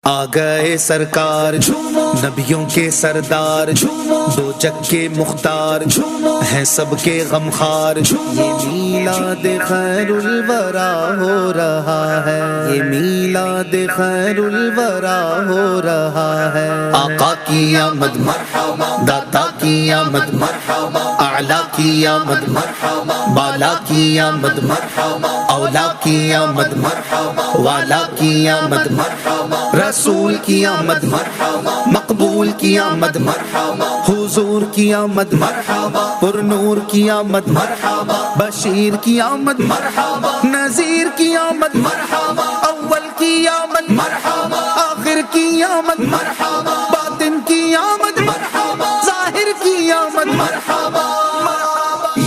آ گئے سرکار نبیوں کے سردار دو جگ کے مختار ہیں سب کے غمخوار یہ میلاد خیر الورا ہو رہا ہے یہ میلاد خیر الورا ہو رہا ہے آقا کی آمد مرحبا داتا کی آمد مرحبا اعلیٰ کی آمد مرحبا بالا کی آمد مرحبا اولا کی آمد مرحبا والا کی آمد مرحبا رسول کی آمد مرحبا مقبول کی آمد مرحبا حضور کی آمد مرحبا پر نور کی آمد مرحبا بشیر کی آمد مرحبا نذیر کی آمد مرحبا اول کی آمد مرحبا آخر کی آمد مرحبا باطن کی آمد مرحبا ظاہر کی آمد مرحبا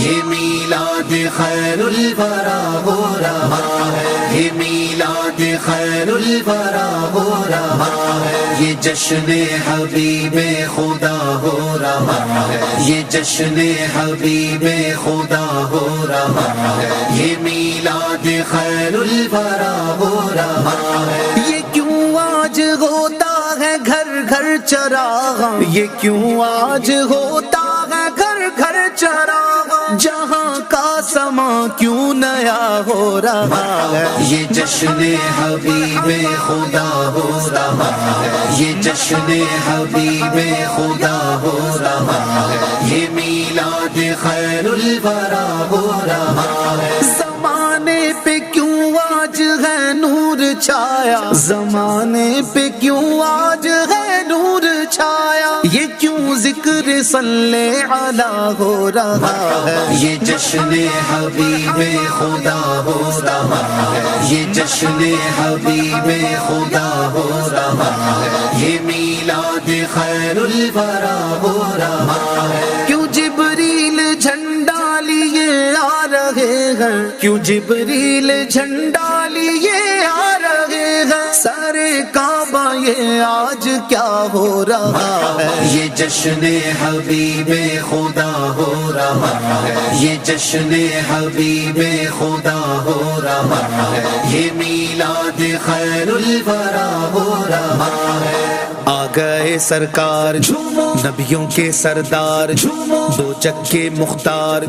یہ میلاد خیر الورا ہو رہا ہے یہ میلاد خیر الورا ہو رہا ہے یہ جشن حبیب خدا ہو رہا ہے یہ جشن حبیب خدا ہو رہا ہے یہ میلاد خیر الورا ہو رہا ہے یہ کیوں آج ہوتا ہے گھر گھر چراغ یہ کیوں آج ہوتا ہے گھر گھر چراغ جہاں کا سما کیوں نیا ہو رہا ہے یہ جشن حبیب خدا ہو رہا ہے یہ جشن حبیب خدا ہو رہا ہے یہ میلاد خیر الورا ہو رہا ہے زمانے پہ کیوں آج ہے نور چھایا زمانے پہ کیوں آج ہے نور چھایا یہ کیوں ذکر صلی علی ہو رہا ہے یہ جشن حبیب خدا ہو رہا ہے یہ جشن حبیب خدا ہو رہا ہے یہ میلاد خیر الورا ہو رہا ہے کیوں جبریل جھنڈا لیے آ رہے ہیں کیوں جبریل جھنڈا لیے آ رہے ہیں سارے کعبہ یہ آج کیا ہو رہا ہے یہ جشن حبیب خدا ہو رہا ہے یہ جشن حبیب خدا ہو رہا ہے یہ میلاد خیر الورا ہو رہا ہے آ گئے سرکار نبیوں کے سردار دو جگ کے مختار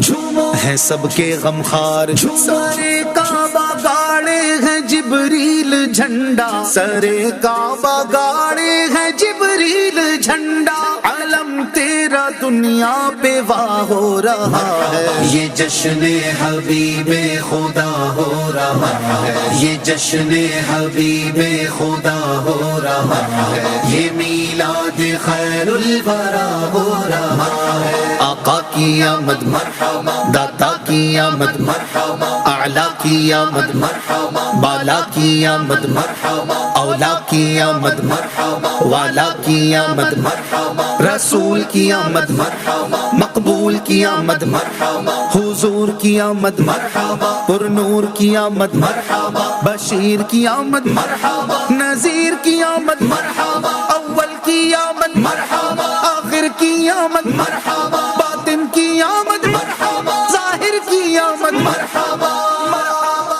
ہیں سب کے غمخوار سارے کعبہ گاڑے ہیں جبریل جھنڈا سارے کعبہ گاڑے ہیں جبریل جھنڈا علم تیرا دنیا پہ واہ ہو رہا ہے یہ جشن حبیب خدا ہو رہا ہے یہ جشن حبیب خدا ہو رہا ہے یہ میلاد خیر الورا ہو رہا ہے آقا کی آمد مرحبا داتا کی آمد مرحبا اعلیٰ کی آمد مرحبا بالا کی آمد مرحبا اولا کی آمد مرحبا والا کی آمد مرحبا رسول کی آمد مرحبا مقبول کی آمد مرحبا حضور کی آمد مرحبا پر نور کی آمد مرحبا بشیر کی آمد مرحبا نذیر کی آمد مرحبا اول کی آمد مرحبا آخر کی آمد مرحبا باطن کی آمد مرحبا ظاہر کی آمد مرحبا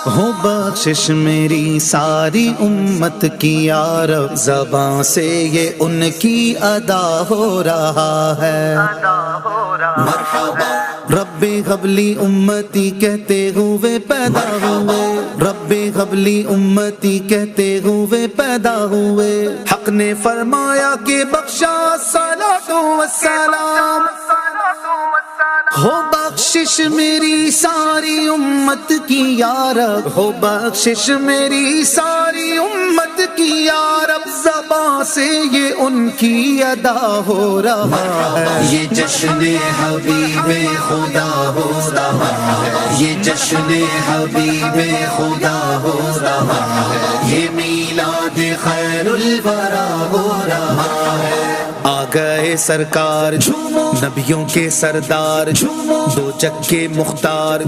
ہو بخشش میری ساری امت کی یارب زباں سے یہ ان کی ادا ہو رہا ہے مرحبا رب حبلی امتی کہتے ہوئے پیدا ہوئے رب حبلی امتی کہتے ہوئے پیدا ہوئے حق نے فرمایا کہ بخشا الصلاۃ والسلام ہو بخشش میری ساری امت کی یارب ہو بخشش میری ساری امت کی یارب زباں سے یہ ان کی ادا ہو رہا ہے یہ جشن حبیب خدا ہو رہا ہے یہ جشن حبیب خدا ہو رہا ہے یہ میلاد خیر الورا ہو رہا ہے آ گئے سرکار نبیوں کے سردار دو جگ کے مختار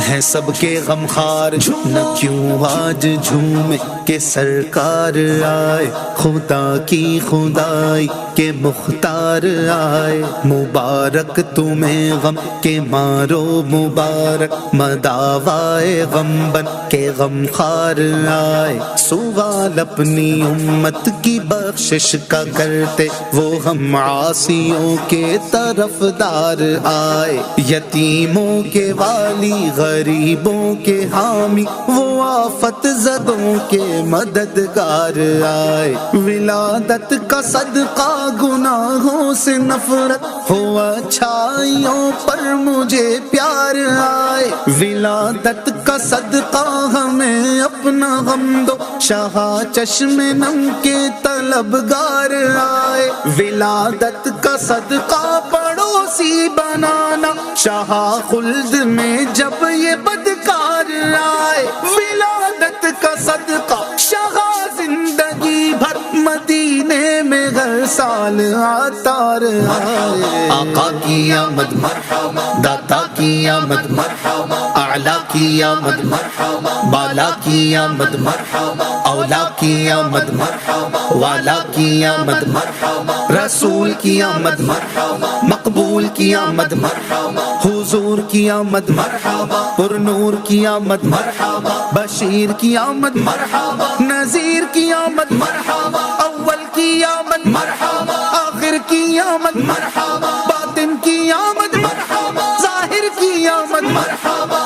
ہیں سب کے غمخوار نہ کیوں آج جھومے کہ سرکار آئے خدا کی خدائی کے مختار آئے مبارک تمہیں غم کے مارو مبارک مداوائے غم بن کے غمخوار آئے سوال اپنی امت کی بخشش کا کرتے وہ ہم عاصیوں کے طرفدار آئے یتیموں کے والی غریبوں کے حامی وہ آفت زدوں کے مددگار آئے ولادت کا صدقہ گناہوں سے نفرت ہو اچھائیوں پر مجھے پیار آئے ولادت کا صدقہ ہمیں اپنا غم دو شاہ چشم نم کے طلبگار آئے ولادت کا صدقہ پڑوسی بنانا شاہ خلد میں جب یہ بدکار آئے ولادت کا صدقہ شاہ زندگی بھر مدینے میں ہر سال آتار آئے آقا کی آمد مرحبا داتا کی آمد مرحبا اعلیٰ کی آمد مرحبا بالا کی آمد مرحبا اولا کی آمد مرحبا والا کی آمد مرحبا رسول کی آمد مرحبا مقبول کی آمد مرحبا حضور کی آمد مرحبا پر نور کی آمد مرحبا بشیر کی آمد مرحبا نذیر کی آمد مرحبا اول کی آمد مرحبا آخر کی آمد مرحبا باطن کی آمد مرحبا ظاہر کی آمد مرحبا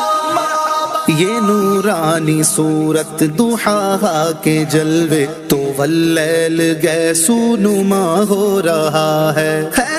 یہ نورانی صورت دوحا کے جلوے تو واللیل گیسو نما ہو رہا ہے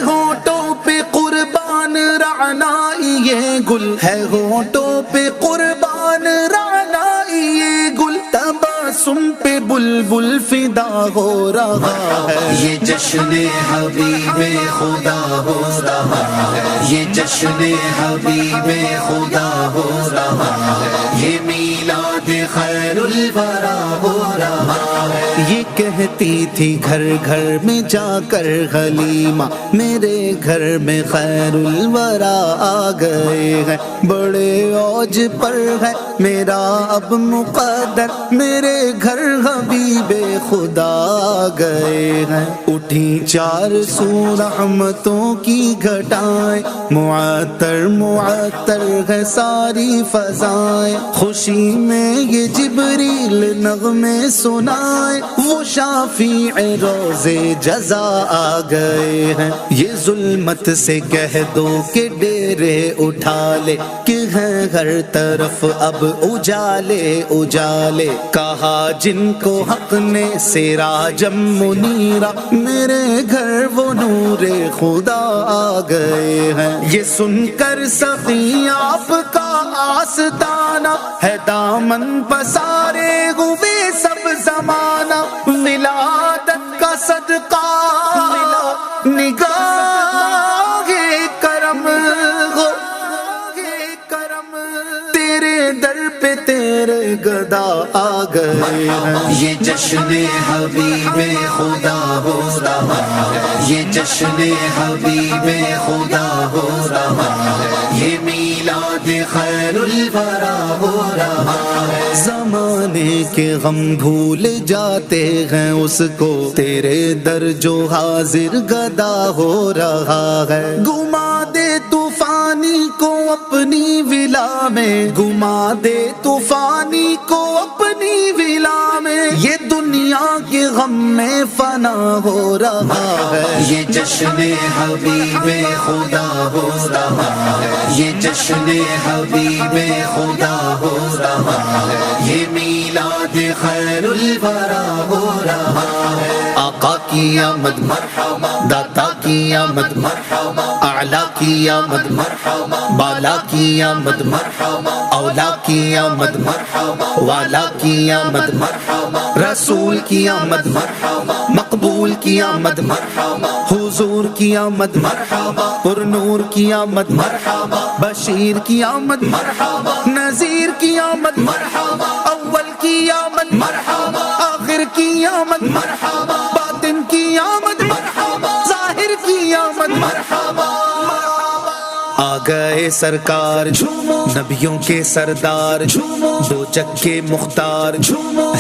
ہونٹوں پہ قربان رعنائی یہ گل ہے ہونٹوں پہ قربان رعنائی یہ گل تبسم پہ بلبل فدا ہو رہا ہے یہ جشن حبیب خدا ہو رہا ہے یہ جشن حبیب خدا ہو رہا ہے یہ میلاد خیر الورا ہو رہا ہے یہ کہتی تھی گھر گھر میں جا کر حلیمہ میرے گھر میں خیر الورا آ گئے ہیں بڑے اوج پر ہے میرا اب مقدر میرے گھر حبیب خدا آ گئے ہیں اٹھی 400 رحمتوں کی گھٹائیں معطر معطر ہے ساری فضائیں خوشی میں یہ جبریل نغمے سنائے وہ شافیع روزے جزا آ گئے ہیں یہ ظلمت سے کہہ دو کہ ڈیرے اٹھا لے کہ ہیں ہر طرف اب اجالے اجالے کہا جن کو حق نے سراجم منیرا میرے گھر وہ نور خدا آ گئے ہیں یہ سن کر سخی آپ کا آستانہ ہے دامن پسارے ہوئے سب زمانہ ولادت کا صدقہ نگاہ کرم ہو تیرے در پہ تیرے گدا آ گئے ہیں یہ جشن حبیب خدا ہو رہا ہے یہ جشن حبیب خدا ہو رہا ہے یہ میلاد خیر الورا ہو رہا ہے زمانے کے غم بھول جاتے ہیں اس کو تیرے در جو حاضر گدا ہو رہا ہے گما دے طوفانی کو اپنی ولا میں گما دے طوفانی کو اپنی ولا میں یہ دنیا کے غم میں فنا ہو رہا ہے یہ جشن حبیب خدا ہو رہا ہے یہ جشن حبیب خدا ہو رہا ہے یہ میلاد خیر الورا ہو رہا ہے آقا کی آمد مرحبا داتا کی آمد مرحبا اعلیٰ کی آمد مرحبا بالا کی آمد مرحبا اولا کی آمد مرحبا والا کی آمد مرحبا رسول کی آمد مرحبا مقبول کی آمد مرحبا حضور کی آمد مرحبا پر نور کی آمد مرحبا بشیر کی آمد مرحبا نذیر کی آمد مرحبا اول کی آمد مرحبا آخر کی آمد مرحبا باطن کی آمد مرحبا ظاہر کی آمد مرحبا آ گئے سرکار نبیوں کے سردار دو جگ کے مختار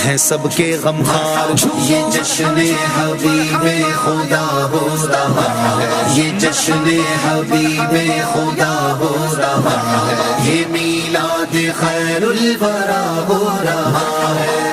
ہیں سب کے غمخوار یہ جشن حبیب خدا ہو رہا ہے یہ جشن حبیب خدا ہو رہا ہے یہ میلاد خیر الورا ہو رہا ہے